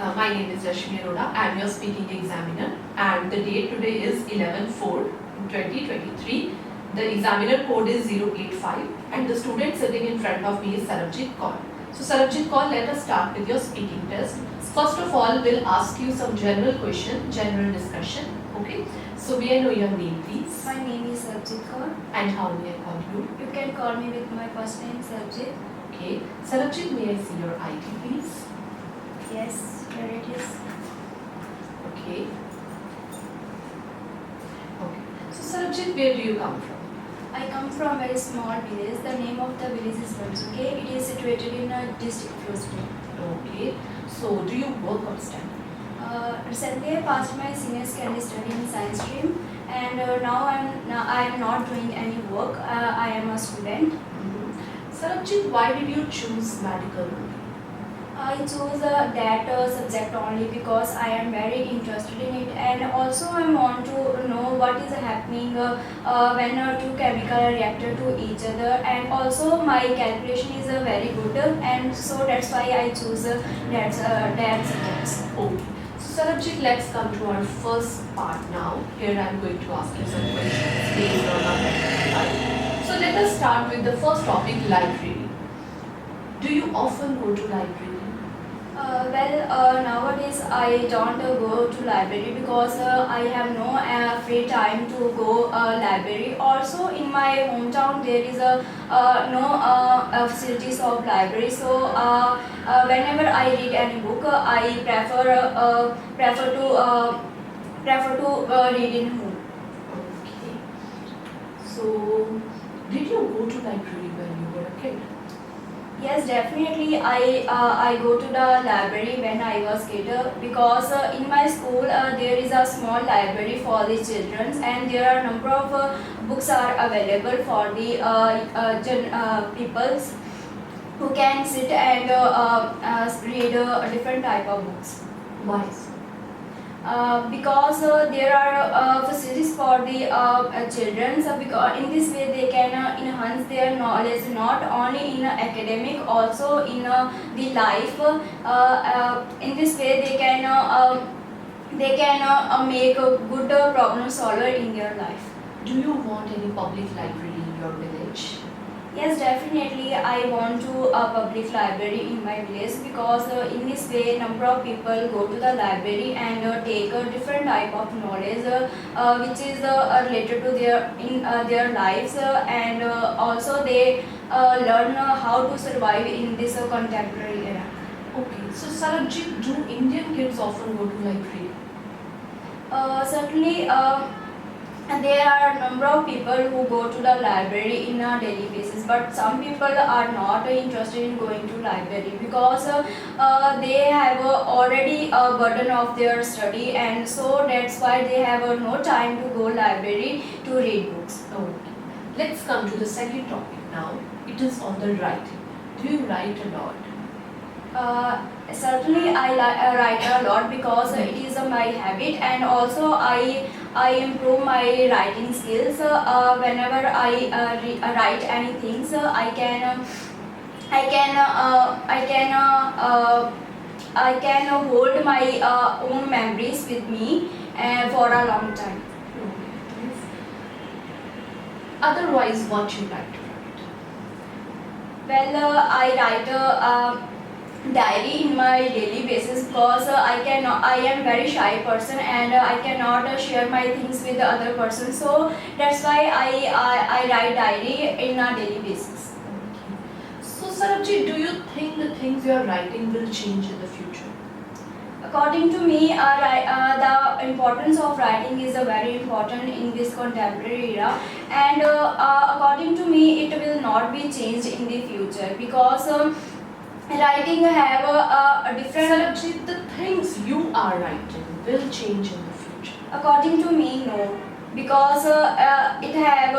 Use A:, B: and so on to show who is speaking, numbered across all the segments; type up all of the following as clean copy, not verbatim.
A: My name is Rashmi Arora. I am your speaking examiner, and the date today is 11/4/2023. The examiner code is 085, and the student sitting in front of me is Sarabjit Kaur. So Sarabjit Kaur, let us start with your speaking test. First of all, we'll ask you some general question, general discussion. Okay. So may I know your name, please?
B: My name is Sarabjit Kaur.
A: And how may I call you?
B: You can call me with my first name, Sarabjit.
A: Okay. Sarabjit, may I see your ID, please?
B: Yes, here it is.
A: Okay. Okay. So Sarabjit, where do you come from?
B: I come from a very small village. The name of the village is Faridkot. It is situated in a district Firozpur.
A: Okay. So do you work or study?
B: Recently, I passed my senior secondary study in science stream, and now I am not doing any work. I am a student.
A: Sarabjit, why did you choose medical?
B: I chose that subject only because I am very interested in it, and also I want to know what is happening when two chemical react to each other, and also my calculation is very good, and so that's why I choose that subjects.
A: Okay. So Sarabjit, let's come to our first part now. Here I am going to ask you some questions based on our life. So let us start with the first topic, library. Do you often go to library?
B: Nowadays I don't go to library because I have no free time to go library. Also in my hometown there is no facilities of library. So whenever I read any book, I prefer to read in home.
A: Okay. So did you go to library when you were a kid?
B: Yes, definitely. I go to the library when I was kid because in my school there is a small library for the children, and there are number of books are available for the peoples who can sit and read different type of books.
A: Why?
B: Because there are facilities for the children, because in this way they can enhance their knowledge not only in academic, also in the life. In this way they can make a good problem solver in their life.
A: Do you want any public library in your village?
B: Yes, definitely. I want to a public library in my village because in this way number of people go to the library and take a different type of knowledge which is related to their lives, and also they learn how to survive in this contemporary era.
A: Okay. So Sarabjit, do Indian kids often go to library?
B: Certainly. There are a number of people who go to the library in a daily basis, but some people are not interested in going to library because they have already a burden of their study, and so that's why they have no time to go library to read books.
A: Okay. Let's come to the second topic now. It is on the writing. Do you write a lot?
B: Certainly I write a lot because it is my habit, and also I improve my writing skills. Whenever I write anything, so I can hold my own memories with me for a long time.
A: Otherwise, what you like to write?
B: Well, I write diary in my daily basis because I am very shy person, and I cannot share my things with the other person. So that's why I write diary in a daily basis.
A: Okay. So Sarabjit, do you think the things you are writing will change in the future?
B: According to me, the importance of writing is very important in this contemporary era, and according to me, it will not be changed in the future because writing have a different.
A: Sarabjit, the things you are writing will change in the future.
B: According to me, no, because it have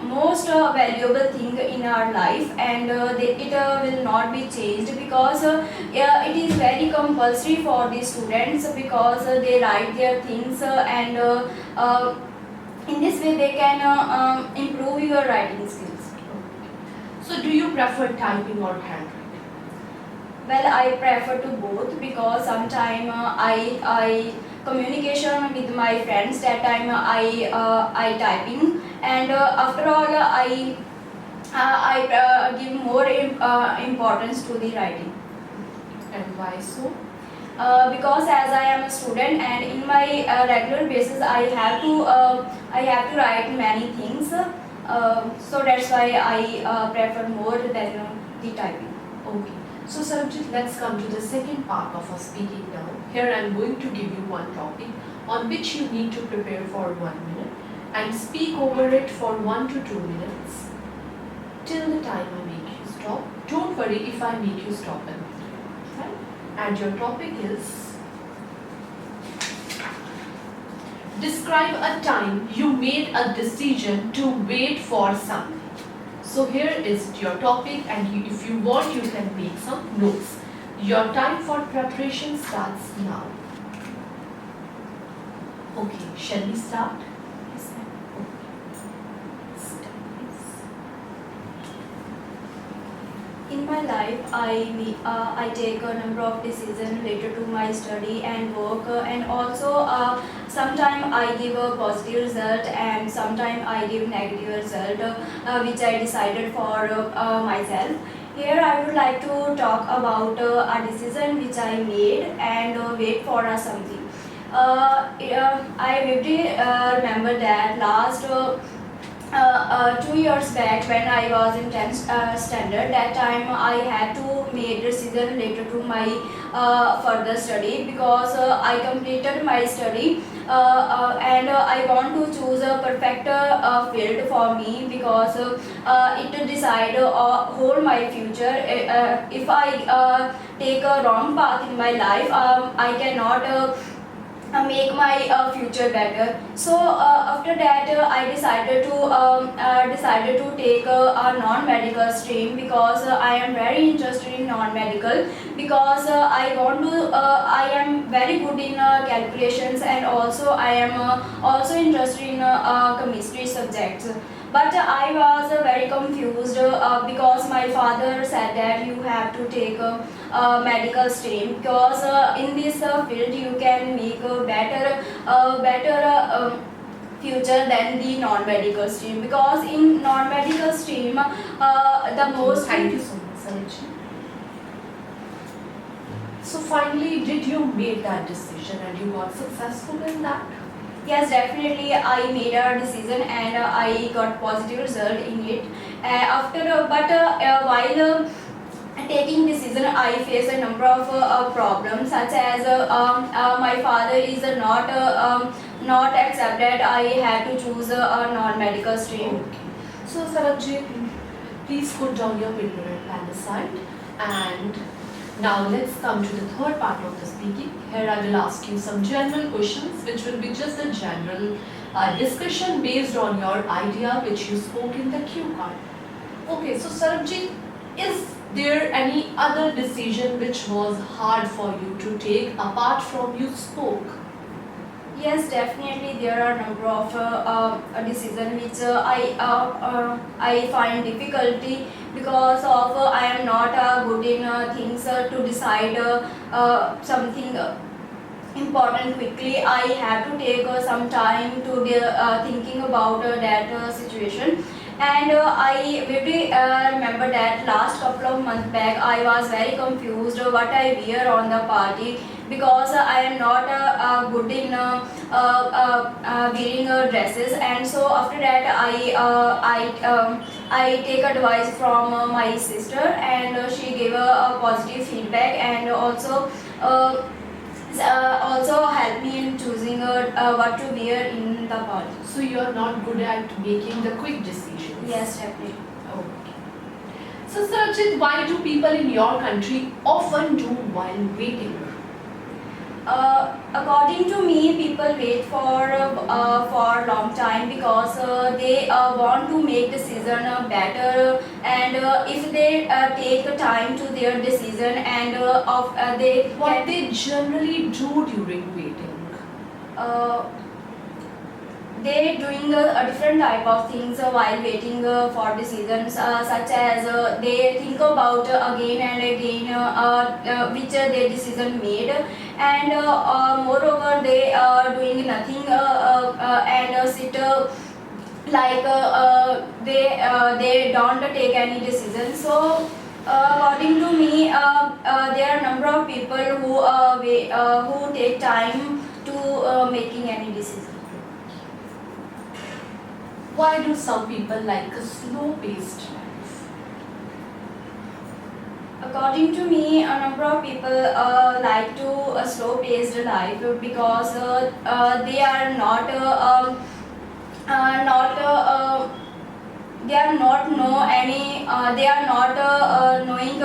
B: most valuable thing in our life, and it will not be changed because it is very compulsory for the students because they write their things, and in this way they can improve your writing skills.
A: So do you prefer typing or handwriting?
B: Well, I prefer to both because sometime I communication with my friends. That time I typing, and after all I give more importance to the writing.
A: And why so?
B: Because as I am a student and in my regular basis I have to write many things, so that's why I prefer more than the typing.
A: Okay. So Sarabjit, let's come to the second part of our speaking now. Here I am going to give you one topic on which you need to prepare for 1 minute and speak over it for 1 to 2 minutes till the time I make you stop. Don't worry if I make you stop in between. Right? And your topic is describe a time you made a decision to wait for something. So here is your topic, and if you want you can make some notes. Your time for preparation starts now. Okay, shall we start?
B: Yes, ma'am. In my life, I take a number of decisions related to my study and work, and also sometimes I give a positive result and sometimes I give negative result, which I decided for myself. Here I would like to talk about a decision which I made and wait for something. I really remember that last 2 years back when I was in 10th standard. That time I had to make decision related to my further study because I completed my study and I want to choose a perfect field for me because it decide whole my future. If I take a wrong path in my life, I cannot make my future better. So after that I decided to take a non-medical stream because I am very interested in non-medical because I am very good in calculations, and also I am also interested in chemistry subjects. But I was very confused because my father said that you have to take a medical stream because in this field you can make a better future than the non-medical stream, because in non-medical stream the most.
A: Thank you so much, Sarabjit. So finally, did you make that decision and you got successful in that?
B: Yes, definitely. I made a decision and I got positive result in it. While taking decision, I face a number of problems, such as my father is not accepted. I had to choose a non-medical stream.
A: Okay. So Sarabjit, please put down your paper and pen aside. And now let's come to the third part of the speaking. Here I will ask you some general questions which will be just a general discussion based on your idea which you spoke in the cue card. Okay, so Sarabjit, is there any other decision which was hard for you to take apart from you spoke?
B: Yes, definitely there are a number of decisions which I find difficulty because of I am not good in things to decide something important quickly. I have to take some time to thinking about that situation. And I really remember that last couple of months back I was very confused what I wear on the party because I am not good in wearing dresses. And so after that I take advice from my sister, and she gave a positive feedback and also help me in choosing what to wear in the party.
A: So you are not good at making the quick decisions?
B: Yes, definitely.
A: Okay. So Sarabjit, why do people in your country often do while waiting?
B: According to me, people wait for long time because they want to make decision better, and if they take time to their decision and
A: What they generally do during waiting?
B: they doing a different type of things while waiting for decisions, such as they think about again and again which their decision made, and moreover they are doing nothing and sit like they don't take any decision. So according to me, there are number of people who take time to making any decision.
A: Why do some people like a slow-paced life?
B: According to me, a number of people like to a slow-paced life because they are not they are not know any they are not knowing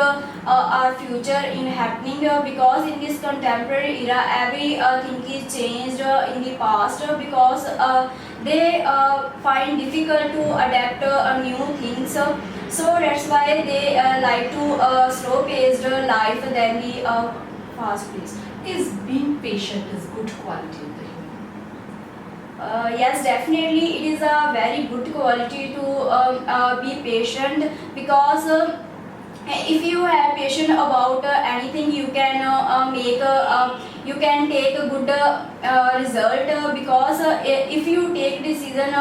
B: our future in happening because in this contemporary era every thing is changed in the past because they find difficult to adapt new things, so that's why they like to slow paced life than the fast paced.
A: Is being patient is good quality in the human?
B: Yes, definitely it is a very good quality to be patient because if you have patience about anything, you can you can take a good result because if you take decision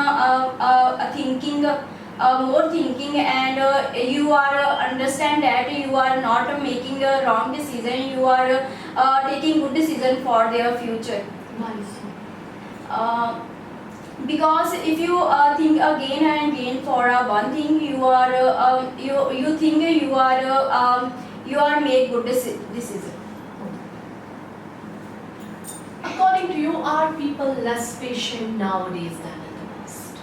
B: thinking more thinking and you are understand that you are not making a wrong decision, you are taking good decision for their future.
A: Nice.
B: Because if you think again and again for one thing, you are you think you are make good decision.
A: According to you, are people less patient nowadays than in the past?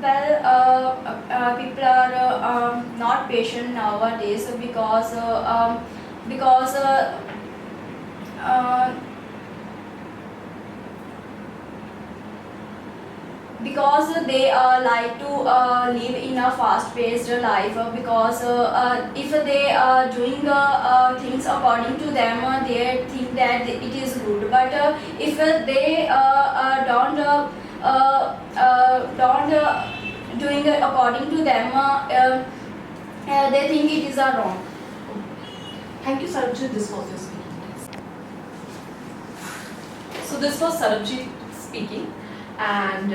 B: Well, people are not patient nowadays because because because they like to live in a fast-paced life because if they are doing things according to them, they think that it is good. But if they don't doing it according to them, they think it is wrong.
A: Thank you, Sarabjit. This was your speaking test. So this was Sarabjit speaking, and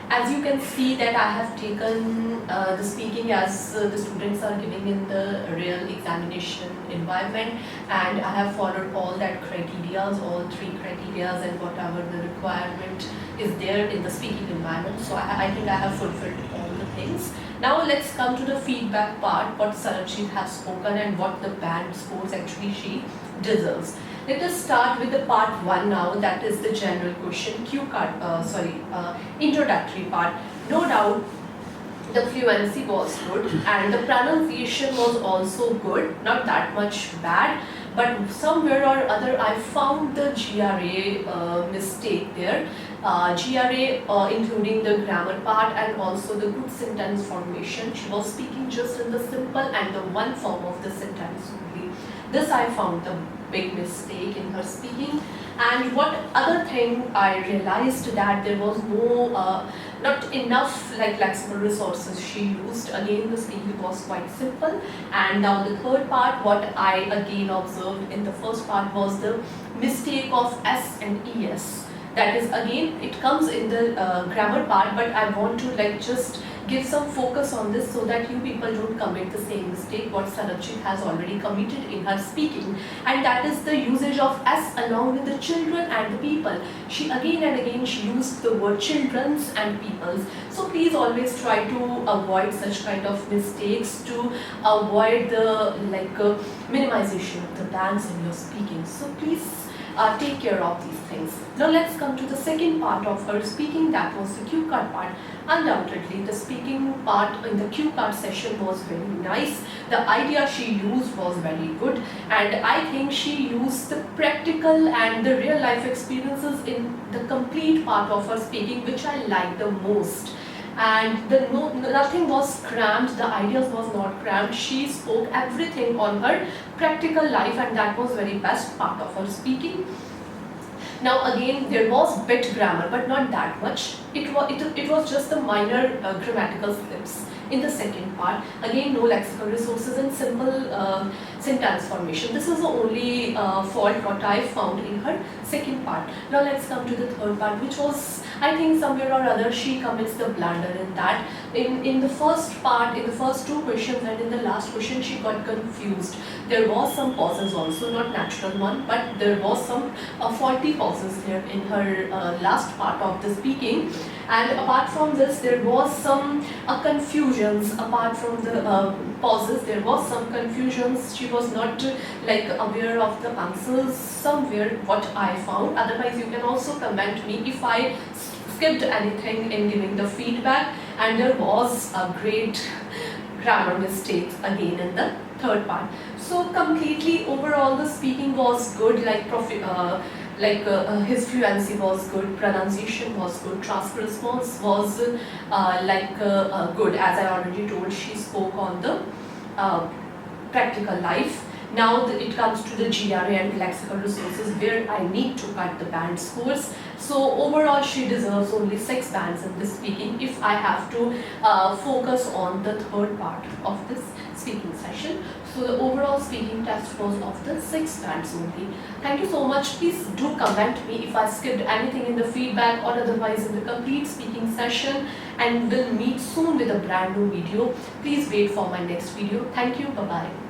A: as you can see that I have taken the speaking as the students are giving in the real examination environment, and I have followed all that criteria, all 3 criteria, and whatever the requirement is there in the speaking environment. So I think I have fulfilled all the things. Now let's come to the feedback part, what Sarabjit has spoken and what the band scores actually she deserves. Let us start with the part 1 now, that is the general question, introductory part. No doubt the fluency was good and the pronunciation was also good, not that much bad, but somewhere or other I found the GRA mistake there. GRA including the grammar part and also the good sentence formation. She was speaking just in the simple and the one form of the sentence only. This I found the big mistake in her speaking. And what other thing I realized that there was no not enough like lexical resources she used. Again, the speaking was quite simple. And now the third part, what I again observed in the first part was the mistake of S and ES. That is, again, it comes in the grammar part, but I want to like just give some focus on this so that you people don't commit the same mistake what Sarabjit has already committed in her speaking, and that is the usage of S along with the children and the people. She again and again she used the word children's and people's. So please always try to avoid such kind of mistakes to avoid the minimization of the bands in your speaking. So please take care of these things. Now let's come to the second part of her speaking, that was the cue card part. Undoubtedly, the speaking part in the cue card session was very nice. The idea she used was very good, and I think she used the practical and the real life experiences in the complete part of her speaking, which I liked the most. And nothing was crammed, the ideas was not crammed. She spoke everything on her practical life, and that was very best part of her speaking. Now again, there was bit grammar, but not that much. It was just the minor grammatical slips. In the second part, again no lexical resources and simple sentence formation. This is the only fault what I found in her second part. Now let's come to the third part, which was, I think somewhere or other she commits the blunder in that. In the first part, in the first two questions and in the last question, she got confused. There was some pauses also, not natural one, but there was some faulty pauses there in her last part of the speaking. And apart from this, there was some confusions. Apart from the pauses, there was some confusions. She was not like aware of the answers somewhere, what I found. Otherwise, you can also comment me if I skipped anything in giving the feedback. And there was a great grammar mistakes again in the third part. So completely overall, the speaking was good, his fluency was good, pronunciation was good, transfer response was good. As I already told, she spoke on the practical life. Now it comes to the GRA and lexical resources, where I need to cut the band scores. So overall, she deserves only 6 bands in this speaking if I have to focus on the third part of this speaking session. So the overall speaking test was of the 6 bands only. Thank you so much. Please do comment me if I skipped anything in the feedback or otherwise in the complete speaking session, and we'll meet soon with a brand new video. Please wait for my next video. Thank you. Bye-bye.